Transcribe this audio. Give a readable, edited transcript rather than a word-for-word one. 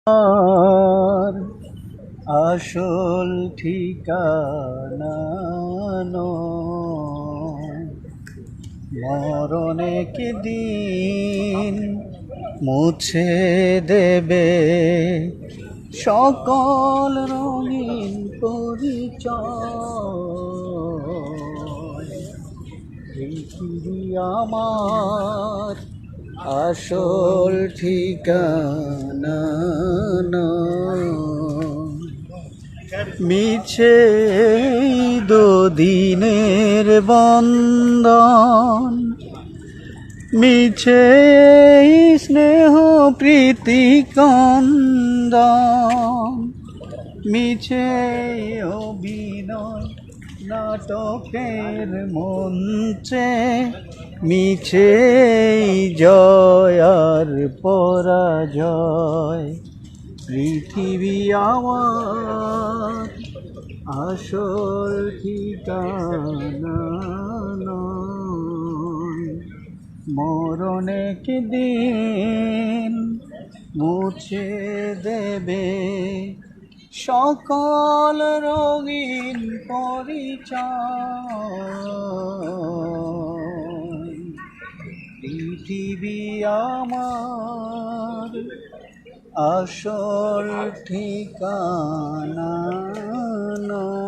আর আসল ঠিকানা নয়। মরণ একদিন মুছে দেবে সকল রঙিন পরিচয়। পৃথিবী আমার আসল ঠিকানা নয়। মিছে দুদিনের বন্ধন, মিছে স্নেহ প্রীতি কন্দন, মিছে অভিনয় নাটকের মঞ্চে, মিছে জয় আর পরাজয়। পৃথিবী আমার আসল ঠিকানা নয়। মরণ একদিন মুছে দেবে সকল রঙিন পরিচয়। পৃথিবী আমার আসল ঠিকানা নয়।